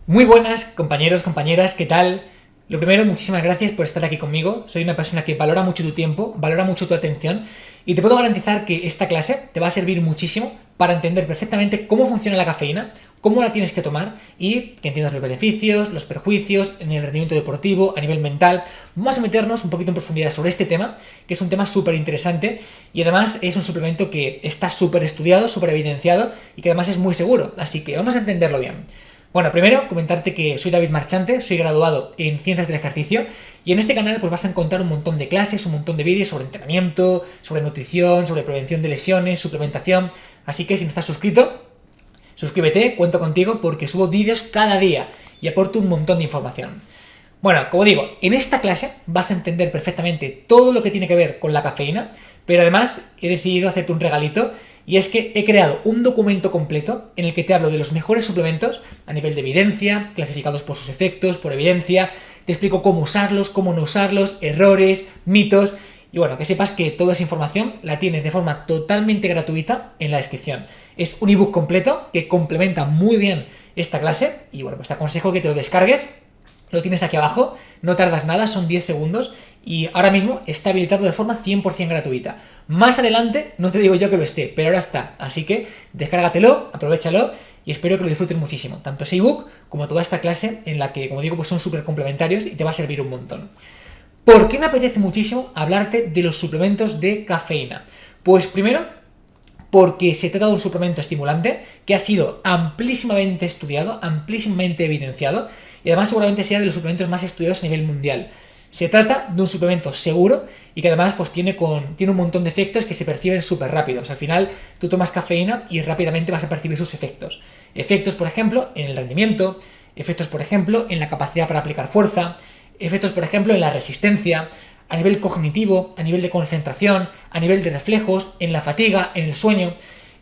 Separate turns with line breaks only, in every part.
Muy buenas, compañeros, compañeras, ¿qué tal? Lo primero, muchísimas gracias por estar aquí conmigo. Soy una persona que valora mucho tu tiempo, valora mucho tu atención y te puedo garantizar que esta clase te va a servir muchísimo para entender perfectamente cómo funciona la cafeína, cómo la tienes que tomar y que entiendas los beneficios, los perjuicios en el rendimiento deportivo, a nivel mental. Vamos a meternos un poquito en profundidad sobre este tema, que es un tema súper interesante y además es un suplemento que está súper estudiado, súper evidenciado y que además es muy seguro. Así que vamos a entenderlo bien. Bueno, primero comentarte que soy David Marchante, soy graduado en Ciencias del Ejercicio y en este canal pues vas a encontrar un montón de clases, un montón de vídeos sobre entrenamiento, sobre nutrición, sobre prevención de lesiones, suplementación. Así que si no estás suscrito, suscríbete, cuento contigo porque subo vídeos cada día y aporto un montón de información. Bueno, como digo, en esta clase vas a entender perfectamente todo lo que tiene que ver con la cafeína, pero además he decidido hacerte un regalito y es que he creado un documento completo en el que te hablo de los mejores suplementos a nivel de evidencia, clasificados por sus efectos, por evidencia, te explico cómo usarlos, cómo no usarlos, errores, mitos y bueno, que sepas que toda esa información la tienes de forma totalmente gratuita en la descripción. Es un ebook completo que complementa muy bien esta clase y bueno, pues te aconsejo que te lo descargues. Lo tienes aquí abajo, no tardas nada, son 10 segundos y ahora mismo está habilitado de forma 100% gratuita. Más adelante, no te digo yo que lo esté, pero ahora está. Así que descárgatelo, aprovéchalo y espero que lo disfrutes muchísimo. Tanto ese ebook como toda esta clase en la que, como digo, pues son súper complementarios y te va a servir un montón. ¿Por qué me apetece muchísimo hablarte de los suplementos de cafeína? Pues primero, porque se trata de un suplemento estimulante que ha sido amplísimamente estudiado, amplísimamente evidenciado y además seguramente sea de los suplementos más estudiados a nivel mundial. Se trata de un suplemento seguro y que además pues, tiene un montón de efectos que se perciben súper rápidos. Al final tú tomas cafeína y rápidamente vas a percibir sus efectos. Efectos, por ejemplo, en el rendimiento, efectos, por ejemplo, en la capacidad para aplicar fuerza, efectos, por ejemplo, en la resistencia, a nivel cognitivo, a nivel de concentración, a nivel de reflejos, en la fatiga, en el sueño.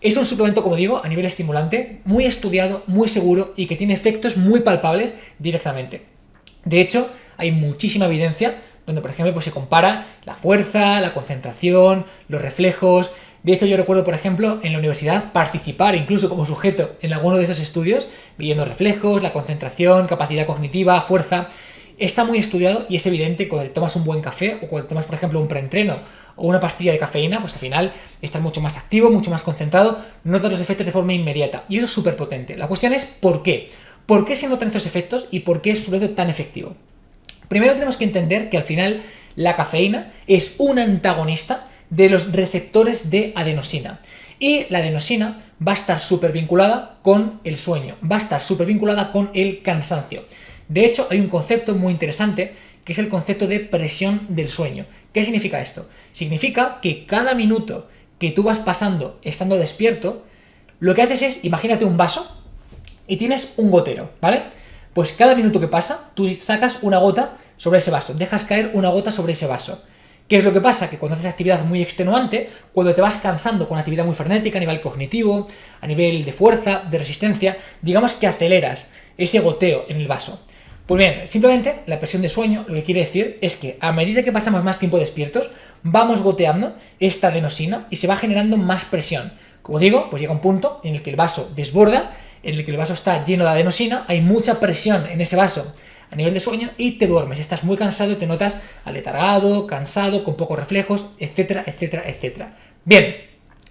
Es un suplemento, como digo, a nivel estimulante, muy estudiado, muy seguro y que tiene efectos muy palpables directamente. De hecho, hay muchísima evidencia donde, por ejemplo, pues se compara la fuerza, la concentración, los reflejos. De hecho, yo recuerdo, por ejemplo, en la universidad participar incluso como sujeto en alguno de esos estudios, midiendo reflejos, la concentración, capacidad cognitiva, fuerza. Está muy estudiado y es evidente cuando tomas un buen café o cuando tomas, por ejemplo, un preentreno o una pastilla de cafeína, pues al final estás mucho más activo, mucho más concentrado, notas los efectos de forma inmediata y eso es súper potente. La cuestión es ¿por qué? ¿Por qué se notan estos efectos y por qué es sobre todo tan efectivo? Primero tenemos que entender que al final la cafeína es un antagonista de los receptores de adenosina. Y la adenosina va a estar súper vinculada con el sueño, va a estar súper vinculada con el cansancio. De hecho, hay un concepto muy interesante que es el concepto de presión del sueño. ¿Qué significa esto? Significa que cada minuto que tú vas pasando estando despierto, lo que haces es, imagínate un vaso y tienes un gotero, ¿vale? Pues cada minuto que pasa, tú sacas una gota sobre ese vaso, dejas caer una gota sobre ese vaso. ¿Qué es lo que pasa? Que cuando haces actividad muy extenuante, cuando te vas cansando con actividad muy frenética a nivel cognitivo, a nivel de fuerza, de resistencia, digamos que aceleras ese goteo en el vaso. Pues bien, simplemente la presión de sueño lo que quiere decir es que a medida que pasamos más tiempo despiertos, vamos goteando esta adenosina y se va generando más presión. Como digo, pues llega un punto en el que el vaso desborda, en el que el vaso está lleno de adenosina, hay mucha presión en ese vaso a nivel de sueño y te duermes, estás muy cansado y te notas aletargado, cansado, con pocos reflejos, etcétera, etcétera, etcétera. Bien,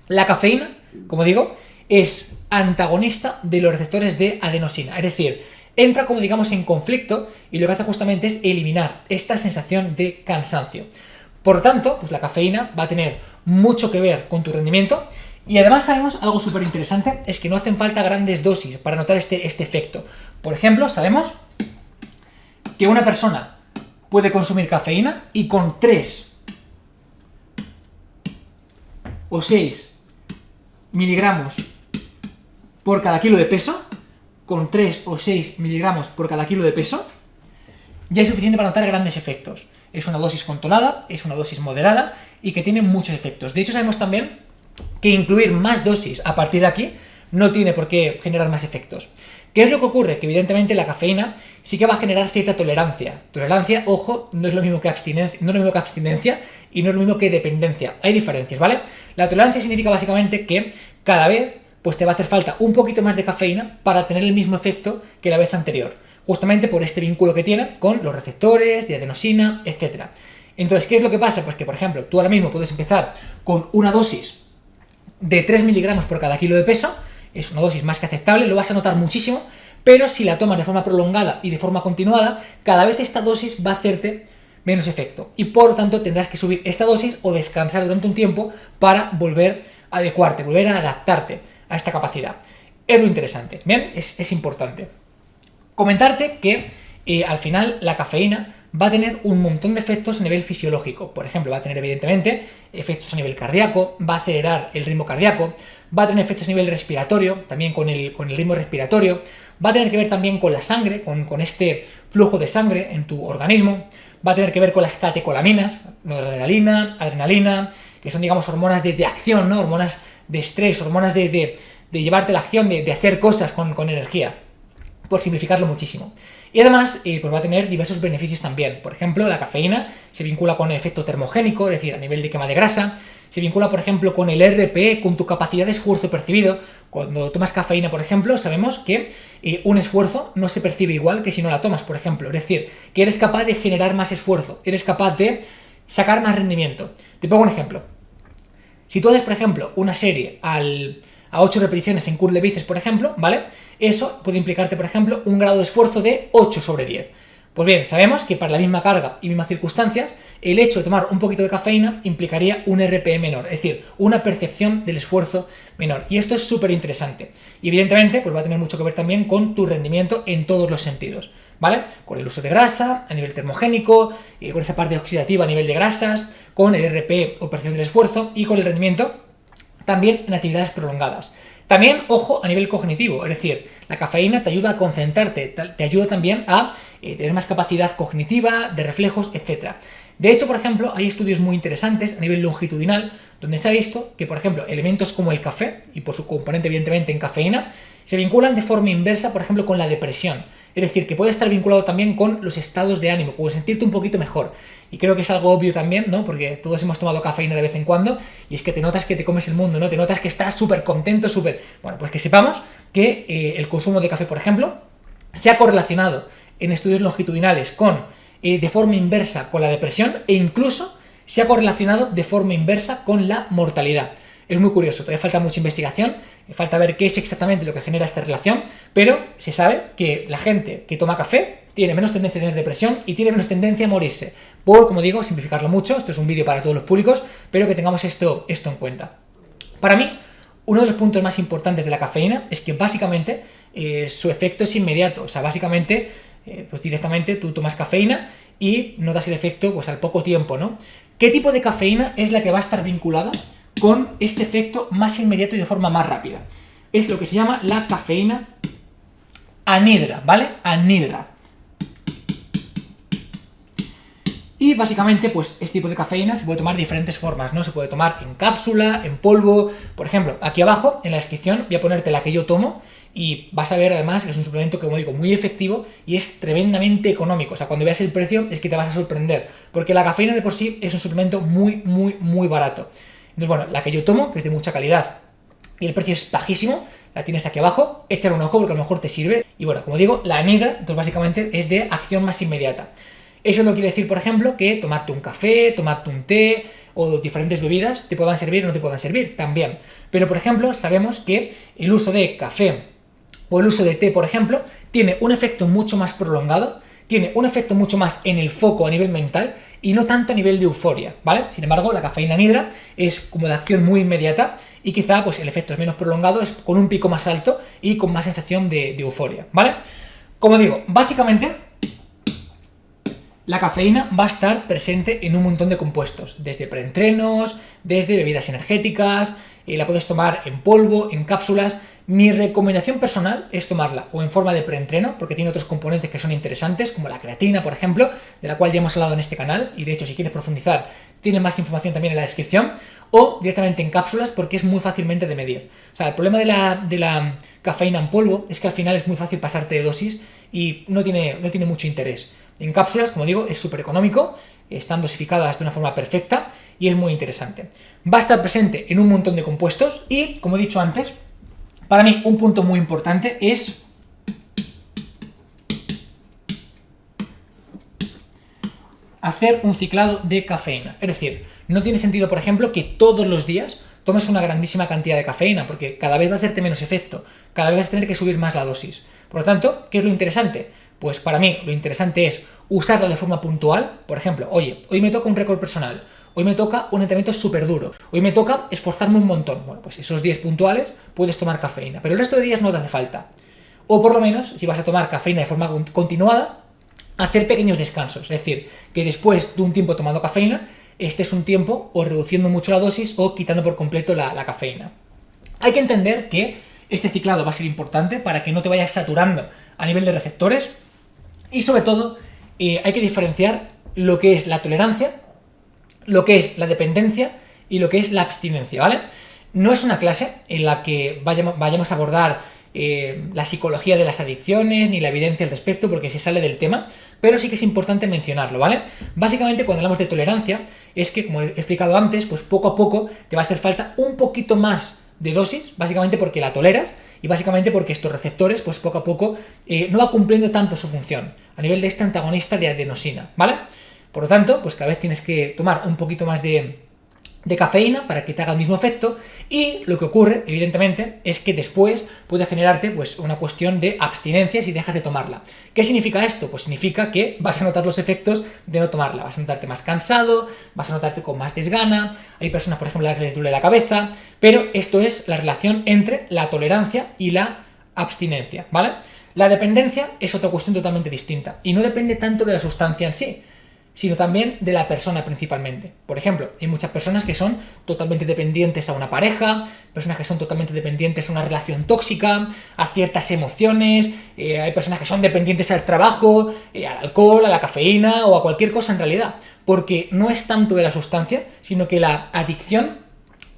la cafeína, como digo, es antagonista de los receptores de adenosina, es decir, entra como digamos en conflicto y lo que hace justamente es eliminar esta sensación de cansancio. Por lo tanto, pues la cafeína va a tener mucho que ver con tu rendimiento y además sabemos algo súper interesante, es que no hacen falta grandes dosis para notar este efecto. Por ejemplo, sabemos que una persona puede consumir cafeína y con 3 o 6 miligramos por cada kilo de peso, con 3 o 6 miligramos por cada kilo de peso, ya es suficiente para notar grandes efectos. Es una dosis controlada, es una dosis moderada y que tiene muchos efectos. De hecho, sabemos también que incluir más dosis a partir de aquí no tiene por qué generar más efectos. ¿Qué es lo que ocurre? Que evidentemente la cafeína sí que va a generar cierta tolerancia. Tolerancia, ojo, no es lo mismo que abstinencia y no es lo mismo que dependencia. Hay diferencias, ¿vale? La tolerancia significa básicamente que cada vez pues te va a hacer falta un poquito más de cafeína para tener el mismo efecto que la vez anterior, justamente por este vínculo que tiene con los receptores de adenosina, etc. Entonces, ¿qué es lo que pasa? Pues que, por ejemplo, tú ahora mismo puedes empezar con una dosis de 3 miligramos por cada kilo de peso, es una dosis más que aceptable, lo vas a notar muchísimo, pero si la tomas de forma prolongada y de forma continuada, cada vez esta dosis va a hacerte menos efecto y por lo tanto tendrás que subir esta dosis o descansar durante un tiempo para volver a adecuarte, volver a adaptarte a esta capacidad. Es lo interesante, ¿bien? Es importante. Comentarte que al final la cafeína va a tener un montón de efectos a nivel fisiológico. Por ejemplo, va a tener evidentemente efectos a nivel cardíaco, va a acelerar el ritmo cardíaco, va a tener efectos a nivel respiratorio, también con el ritmo respiratorio, va a tener que ver también con la sangre, con este flujo de sangre en tu organismo, va a tener que ver con las catecolaminas, noradrenalina, adrenalina, que son, digamos, hormonas de acción, ¿no? Hormonas de estrés, hormonas de llevarte la acción, de hacer cosas con energía, por simplificarlo muchísimo. Y además, pues va a tener diversos beneficios también. Por ejemplo, la cafeína se vincula con el efecto termogénico, es decir, a nivel de quema de grasa. Se vincula, por ejemplo, con el RPE, con tu capacidad de esfuerzo percibido. Cuando tomas cafeína, por ejemplo, sabemos que un esfuerzo no se percibe igual que si no la tomas, por ejemplo. Es decir, que eres capaz de generar más esfuerzo, eres capaz de sacar más rendimiento. Te pongo un ejemplo. Si tú haces, por ejemplo, una serie a 8 repeticiones en curl de bíceps, por ejemplo, ¿vale? Eso puede implicarte, por ejemplo, un grado de esfuerzo de 8/10. Pues bien, sabemos que para la misma carga y mismas circunstancias, el hecho de tomar un poquito de cafeína implicaría un RPE menor, es decir, una percepción del esfuerzo menor. Y esto es súper interesante. Y evidentemente, pues va a tener mucho que ver también con tu rendimiento en todos los sentidos, ¿vale? Con el uso de grasa a nivel termogénico, con esa parte oxidativa a nivel de grasas, con el RPE o percepción del esfuerzo y con el rendimiento también en actividades prolongadas. También, ojo, a nivel cognitivo, es decir, la cafeína te ayuda a concentrarte, te ayuda también a tener más capacidad cognitiva, de reflejos, etc. De hecho, por ejemplo, hay estudios muy interesantes a nivel longitudinal donde se ha visto que, por ejemplo, elementos como el café, y por su componente evidentemente en cafeína, se vinculan de forma inversa, por ejemplo, con la depresión. Es decir, que puede estar vinculado también con los estados de ánimo, con sentirte un poquito mejor. Y creo que es algo obvio también, ¿no? Porque todos hemos tomado cafeína de vez en cuando y es que te notas que te comes el mundo, ¿no? Te notas que estás súper contento, súper... Bueno, pues que sepamos que el consumo de café, por ejemplo, se ha correlacionado en estudios longitudinales con, de forma inversa con la depresión e incluso se ha correlacionado de forma inversa con la mortalidad. Es muy curioso, todavía falta mucha investigación, falta ver qué es exactamente lo que genera esta relación, pero se sabe que la gente que toma café tiene menos tendencia a tener depresión y tiene menos tendencia a morirse. Por, como digo, simplificarlo mucho, esto es un vídeo para todos los públicos, pero que tengamos esto en cuenta. Para mí, uno de los puntos más importantes de la cafeína es que básicamente su efecto es inmediato, o sea, básicamente, pues directamente tú tomas cafeína y notas el efecto pues al poco tiempo, ¿no? ¿Qué tipo de cafeína es la que va a estar vinculada con este efecto más inmediato y de forma más rápida? Es lo que se llama la cafeína anhidra, ¿vale? Anhidra. Y básicamente, pues este tipo de cafeína se puede tomar de diferentes formas, ¿no? Se puede tomar en cápsula, en polvo. Por ejemplo, aquí abajo, en la descripción, voy a ponerte la que yo tomo y vas a ver además que es un suplemento, como digo, muy efectivo y es tremendamente económico. O sea, cuando veas el precio es que te vas a sorprender, porque la cafeína de por sí es un suplemento muy barato. Entonces, bueno, la que yo tomo, que es de mucha calidad y el precio es bajísimo, la tienes aquí abajo, échale un ojo porque a lo mejor te sirve. Y bueno, como digo, la anhidra, entonces básicamente es de acción más inmediata. Eso no quiere decir, por ejemplo, que tomarte un café, tomarte un té o diferentes bebidas te puedan servir o no te puedan servir, también. Pero, por ejemplo, sabemos que el uso de café o el uso de té, por ejemplo, tiene un efecto mucho más prolongado, tiene un efecto mucho más en el foco a nivel mental y no tanto a nivel de euforia, ¿vale? Sin embargo, la cafeína anhidra es como de acción muy inmediata y quizá pues el efecto es menos prolongado, es con un pico más alto y con más sensación de euforia, ¿vale? Como digo, básicamente la cafeína va a estar presente en un montón de compuestos, desde preentrenos, desde bebidas energéticas, la puedes tomar en polvo, en cápsulas. Mi recomendación personal es tomarla o en forma de preentreno, porque tiene otros componentes que son interesantes, como la creatina, por ejemplo, de la cual ya hemos hablado en este canal, y de hecho si quieres profundizar, tienes más información también en la descripción, o directamente en cápsulas, porque es muy fácilmente de medir. O sea, el problema de la cafeína en polvo es que al final es muy fácil pasarte de dosis y no tiene mucho interés. En cápsulas, como digo, es súper económico, están dosificadas de una forma perfecta y es muy interesante. Va a estar presente en un montón de compuestos y, como he dicho antes, Para mí, un punto muy importante es hacer un ciclado de cafeína. Es decir, no tiene sentido, por ejemplo, que todos los días tomes una grandísima cantidad de cafeína, porque cada vez va a hacerte menos efecto, cada vez vas a tener que subir más la dosis. Por lo tanto, ¿qué es lo interesante? Pues para mí lo interesante es usarla de forma puntual. Por ejemplo, oye, hoy me toca un récord personal, hoy me toca un entrenamiento súper duro, hoy me toca esforzarme un montón. Bueno, pues esos días puntuales puedes tomar cafeína, pero el resto de días no te hace falta. O por lo menos, si vas a tomar cafeína de forma continuada, hacer pequeños descansos. Es decir, que después de un tiempo tomando cafeína, estés un tiempo o reduciendo mucho la dosis o quitando por completo la cafeína. Hay que entender que este ciclado va a ser importante para que no te vayas saturando a nivel de receptores y sobre todo hay que diferenciar lo que es la tolerancia, lo que es la dependencia y lo que es la abstinencia, ¿vale? No es una clase en la que vayamos a abordar la psicología de las adicciones ni la evidencia al respecto porque se sale del tema, pero sí que es importante mencionarlo, ¿vale? Básicamente cuando hablamos de tolerancia es que, como he explicado antes, pues poco a poco te va a hacer falta un poquito más de dosis, básicamente porque la toleras y básicamente porque estos receptores, pues poco a poco no va cumpliendo tanto su función a nivel de este antagonista de adenosina, ¿vale? Por lo tanto, pues cada vez tienes que tomar un poquito más de cafeína para que te haga el mismo efecto y lo que ocurre, evidentemente, es que después puede generarte pues una cuestión de abstinencia si dejas de tomarla. ¿Qué significa esto? Pues significa que vas a notar los efectos de no tomarla, vas a notarte más cansado, vas a notarte con más desgana, hay personas, por ejemplo, a las que les duele la cabeza, pero esto es la relación entre la tolerancia y la abstinencia, ¿vale? La dependencia es otra cuestión totalmente distinta y no depende tanto de la sustancia en sí, sino también de la persona principalmente. Por ejemplo, hay muchas personas que son totalmente dependientes a una pareja, personas que son totalmente dependientes a una relación tóxica, a ciertas emociones, hay personas que son dependientes al trabajo, al alcohol, a la cafeína o a cualquier cosa en realidad, porque no es tanto de la sustancia, sino que la adicción,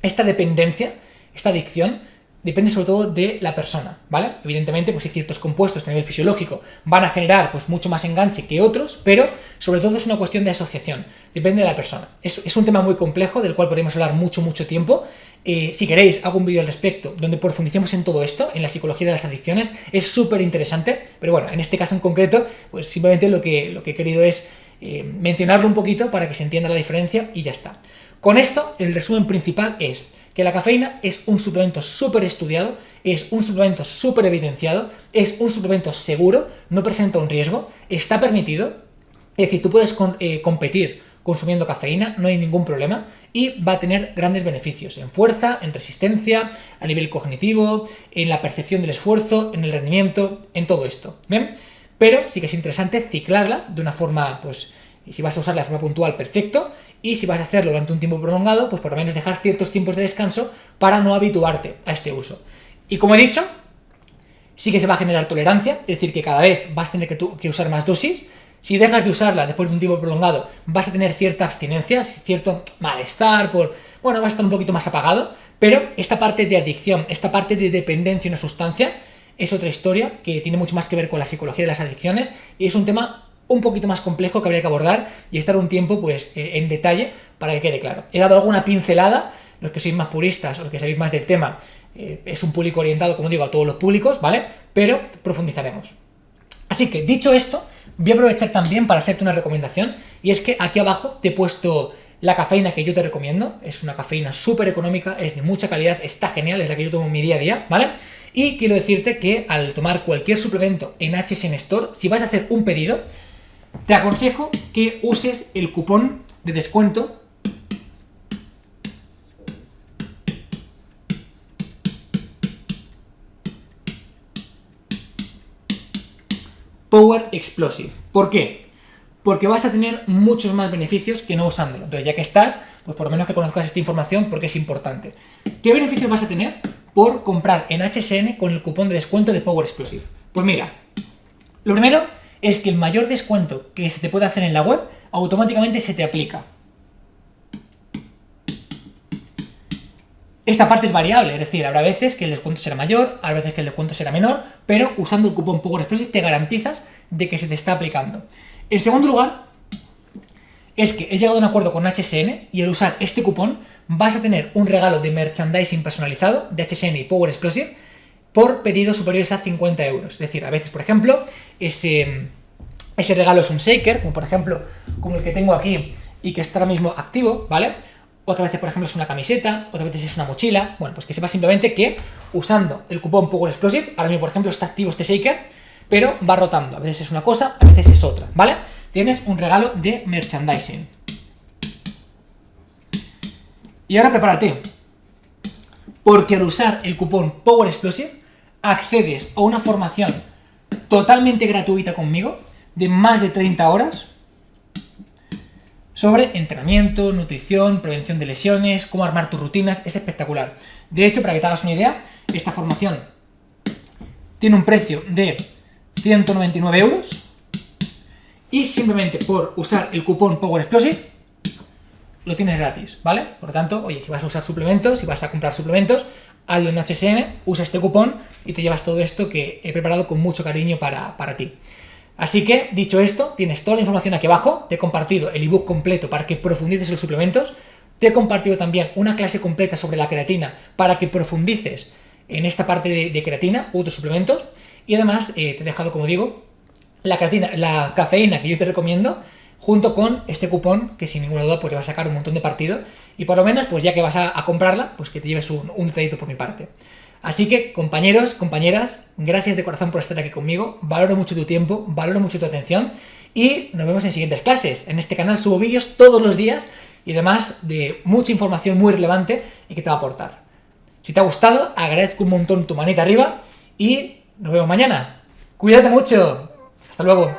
esta dependencia, esta adicción, depende sobre todo de la persona, ¿vale? Evidentemente, pues hay ciertos compuestos que a nivel fisiológico van a generar pues mucho más enganche que otros, pero sobre todo es una cuestión de asociación, depende de la persona. Es un tema muy complejo del cual podemos hablar mucho tiempo. Si queréis, hago un vídeo al respecto donde profundicemos en todo esto, en la psicología de las adicciones, es súper interesante, pero bueno, en este caso en concreto, pues simplemente lo que he querido es mencionarlo un poquito para que se entienda la diferencia y ya está. Con esto, el resumen principal es que la cafeína es un suplemento súper estudiado, es un suplemento súper evidenciado, es un suplemento seguro, no presenta un riesgo, está permitido, es decir, tú puedes competir consumiendo cafeína, no hay ningún problema, y va a tener grandes beneficios en fuerza, en resistencia, a nivel cognitivo, en la percepción del esfuerzo, en el rendimiento, en todo esto, ¿bien? Pero sí que es interesante ciclarla de una forma, pues, si vas a usarla de forma puntual, perfecto, y si vas a hacerlo durante un tiempo prolongado, pues por lo menos dejar ciertos tiempos de descanso para no habituarte a este uso. Y como he dicho, sí que se va a generar tolerancia, es decir, que cada vez vas a tener que usar más dosis. Si dejas de usarla después de un tiempo prolongado, vas a tener cierta abstinencia, cierto malestar, vas a estar un poquito más apagado, pero esta parte de adicción, esta parte de dependencia a una sustancia, es otra historia que tiene mucho más que ver con la psicología de las adicciones y es un tema un poquito más complejo que habría que abordar y estar un tiempo pues en detalle para que quede claro. He dado alguna pincelada, los que sois más puristas o los que sabéis más del tema, es un público orientado, como digo, a todos los públicos, ¿vale? Pero profundizaremos. Así que, dicho esto, voy a aprovechar también para hacerte una recomendación y es que aquí abajo te he puesto la cafeína que yo te recomiendo, es una cafeína súper económica, es de mucha calidad, está genial, es la que yo tomo en mi día a día, ¿vale? Y quiero decirte que al tomar cualquier suplemento en HSN Store, si vas a hacer un pedido, te aconsejo que uses el cupón de descuento Power Explosive. ¿Por qué? Porque vas a tener muchos más beneficios que no usándolo. Entonces, ya que estás, pues por lo menos que conozcas esta información porque es importante. ¿Qué beneficios vas a tener por comprar en HSN con el cupón de descuento de Power Explosive? Pues mira, lo primero es que el mayor descuento que se te puede hacer en la web automáticamente se te aplica. Esta parte es variable, es decir, habrá veces que el descuento será mayor, habrá veces que el descuento será menor, pero usando el cupón Power Explosive te garantizas de que se te está aplicando. En segundo lugar, es que he llegado a un acuerdo con HSN y al usar este cupón vas a tener un regalo de merchandising personalizado de HSN y Power Explosive por pedidos superiores a 50 euros. Es decir, a veces, por ejemplo, ese regalo es un shaker, como por ejemplo, como el que tengo aquí y que está ahora mismo activo, ¿vale? Otras veces, por ejemplo, es una camiseta, otras veces es una mochila. Bueno, pues que sepas simplemente que usando el cupón Power Explosive, ahora mismo, por ejemplo, está activo este shaker, pero va rotando. A veces es una cosa, a veces es otra, ¿vale? Tienes un regalo de merchandising. Y ahora prepárate, porque al usar el cupón Power Explosive accedes a una formación totalmente gratuita conmigo de más de 30 horas sobre entrenamiento, nutrición, prevención de lesiones, cómo armar tus rutinas. Es espectacular. De hecho, para que te hagas una idea, esta formación tiene un precio de 199 euros y simplemente por usar el cupón Power Explosive lo tienes gratis, ¿vale? Por lo tanto, oye, si vas a usar suplementos, si vas a comprar suplementos, hazlo en HSM, usa este cupón y te llevas todo esto que he preparado con mucho cariño para ti. Así que, dicho esto, tienes toda la información aquí abajo. Te he compartido el ebook completo para que profundices en los suplementos. Te he compartido también una clase completa sobre la creatina para que profundices en esta parte de creatina u otros suplementos. Y además te he dejado, como digo, la cafeína que yo te recomiendo, junto con este cupón que sin ninguna duda pues le va a sacar un montón de partido. Y por lo menos, pues ya que vas a comprarla, pues que te lleves un detallito por mi parte. Así que, compañeros, compañeras, gracias de corazón por estar aquí conmigo. Valoro mucho tu tiempo, valoro mucho tu atención y nos vemos en siguientes clases. En este canal subo vídeos todos los días y además de mucha información muy relevante y que te va a aportar. Si te ha gustado, agradezco un montón tu manita arriba y nos vemos mañana. Cuídate mucho. Hasta luego.